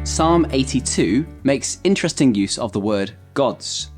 Psalm 82 makes interesting use of the word gods.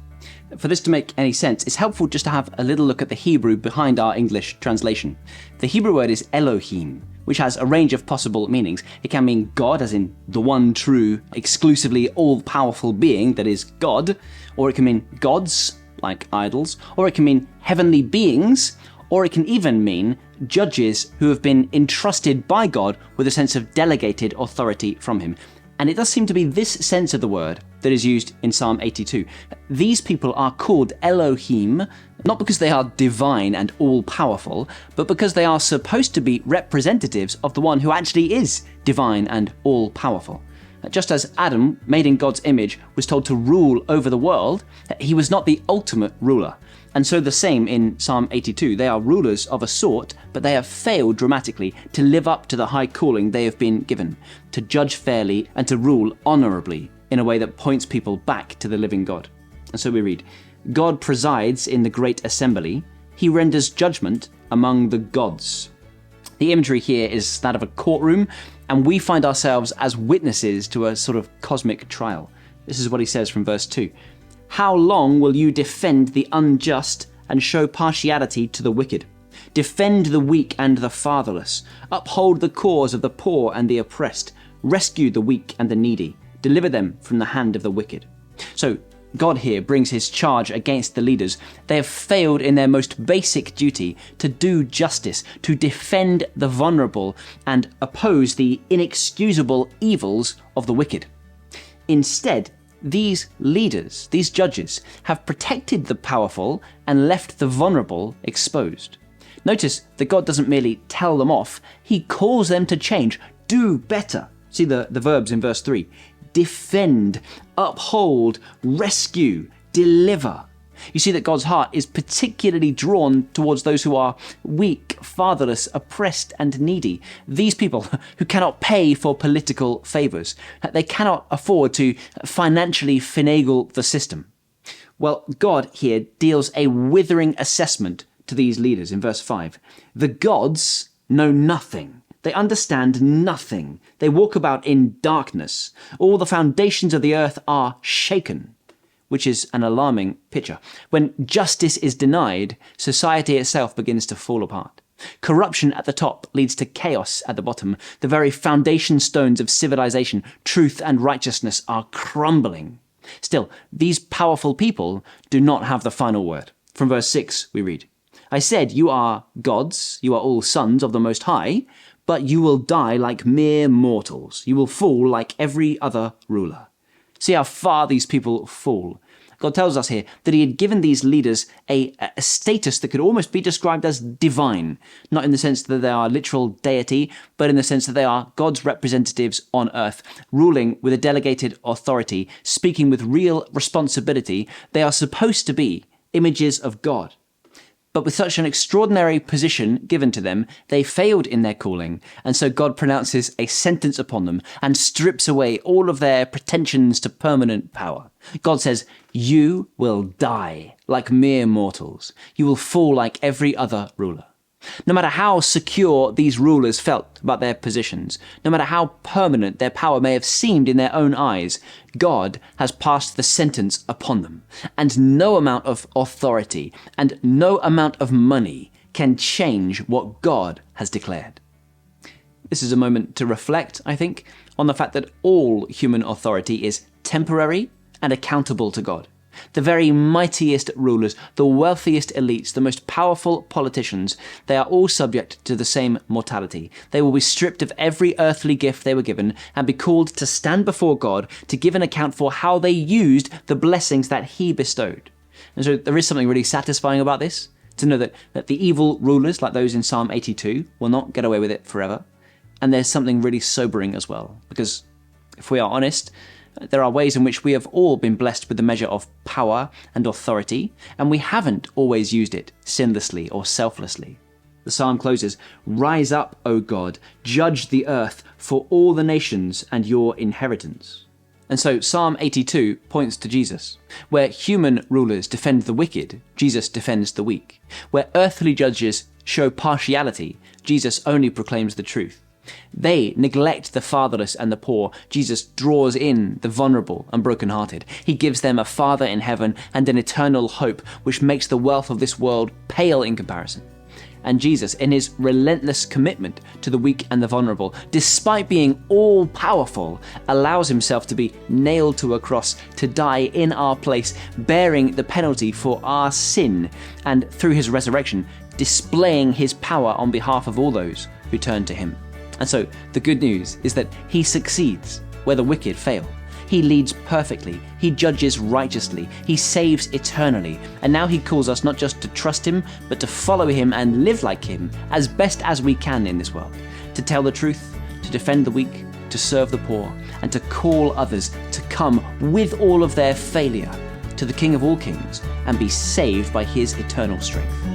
For this to make any sense, it's helpful just to have a little look at the Hebrew behind our English translation. The Hebrew word is Elohim, which has a range of possible meanings. It can mean God, as in the one true, exclusively all-powerful being that is God, or it can mean gods, like idols, or it can mean heavenly beings, or it can even mean judges who have been entrusted by God with a sense of delegated authority from him. And it does seem to be this sense of the word that is used in Psalm 82. These people are called Elohim, not because they are divine and all-powerful, but because they are supposed to be representatives of the one who actually is divine and all-powerful. Just as Adam, made in God's image, was told to rule over the world, he was not the ultimate ruler. And so the same in Psalm 82. They are rulers of a sort, but they have failed dramatically to live up to the high calling they have been given, to judge fairly and to rule honorably in a way that points people back to the living God. And so we read, God presides in the great assembly. He renders judgment among the gods. The imagery here is that of a courtroom, and we find ourselves as witnesses to a sort of cosmic trial. This is what he says from verse 2. How long will you defend the unjust and show partiality to the wicked? Defend the weak and the fatherless. Uphold the cause of the poor and the oppressed. Rescue the weak and the needy. Deliver them from the hand of the wicked. So God here brings his charge against the leaders. They have failed in their most basic duty to do justice, to defend the vulnerable and oppose the inexcusable evils of the wicked. Instead, these leaders, these judges, have protected the powerful and left the vulnerable exposed. Notice that God doesn't merely tell them off, he calls them to change, do better. See the verbs in verse 3. Defend, uphold, rescue, deliver. You see that God's heart is particularly drawn towards those who are weak, fatherless, oppressed, and needy. These people who cannot pay for political favors. They cannot afford to financially finagle the system. Well, God here deals a withering assessment to these leaders in verse 5. The gods know nothing. They understand nothing. They walk about in darkness. All the foundations of the earth are shaken, which is an alarming picture. When justice is denied, society itself begins to fall apart. Corruption at the top leads to chaos at the bottom. The very foundation stones of civilization, truth and righteousness, are crumbling. Still, these powerful people do not have the final word. From verse 6 we read, I said, you are gods, you are all sons of the Most High, but you will die like mere mortals. You will fall like every other ruler. See how far these people fall. God tells us here that he had given these leaders a status that could almost be described as divine, not in the sense that they are literal deity, but in the sense that they are God's representatives on earth, ruling with a delegated authority, speaking with real responsibility. They are supposed to be images of God. But with such an extraordinary position given to them, they failed in their calling, and so God pronounces a sentence upon them and strips away all of their pretensions to permanent power. God says, you will die like mere mortals. You will fall like every other ruler. No matter how secure these rulers felt about their positions, no matter how permanent their power may have seemed in their own eyes, God has passed the sentence upon them. And no amount of authority and no amount of money can change what God has declared. This is a moment to reflect, I think, on the fact that all human authority is temporary and accountable to God. The very mightiest rulers, the wealthiest elites, the most powerful politicians, they are all subject to the same mortality. They will be stripped of every earthly gift they were given and be called to stand before God to give an account for how they used the blessings that he bestowed. And so there is something really satisfying about this, to know that the evil rulers, like those in Psalm 82, will not get away with it forever. And there's something really sobering as well, because if we are honest, there are ways in which we have all been blessed with the measure of power and authority, and we haven't always used it sinlessly or selflessly. The psalm closes, Rise up, O God, judge the earth for all the nations and your inheritance. And so Psalm 82 points to Jesus. Where human rulers defend the wicked, Jesus defends the weak. Where earthly judges show partiality, Jesus only proclaims the truth. They neglect the fatherless and the poor. Jesus draws in the vulnerable and brokenhearted. He gives them a Father in heaven and an eternal hope, which makes the wealth of this world pale in comparison. And Jesus, in his relentless commitment to the weak and the vulnerable, despite being all-powerful, allows himself to be nailed to a cross to die in our place, bearing the penalty for our sin, and through his resurrection, displaying his power on behalf of all those who turn to him. And so, the good news is that he succeeds where the wicked fail. He leads perfectly, he judges righteously, he saves eternally, and now he calls us not just to trust him, but to follow him and live like him as best as we can in this world, to tell the truth, to defend the weak, to serve the poor, and to call others to come with all of their failure to the King of all kings and be saved by his eternal strength.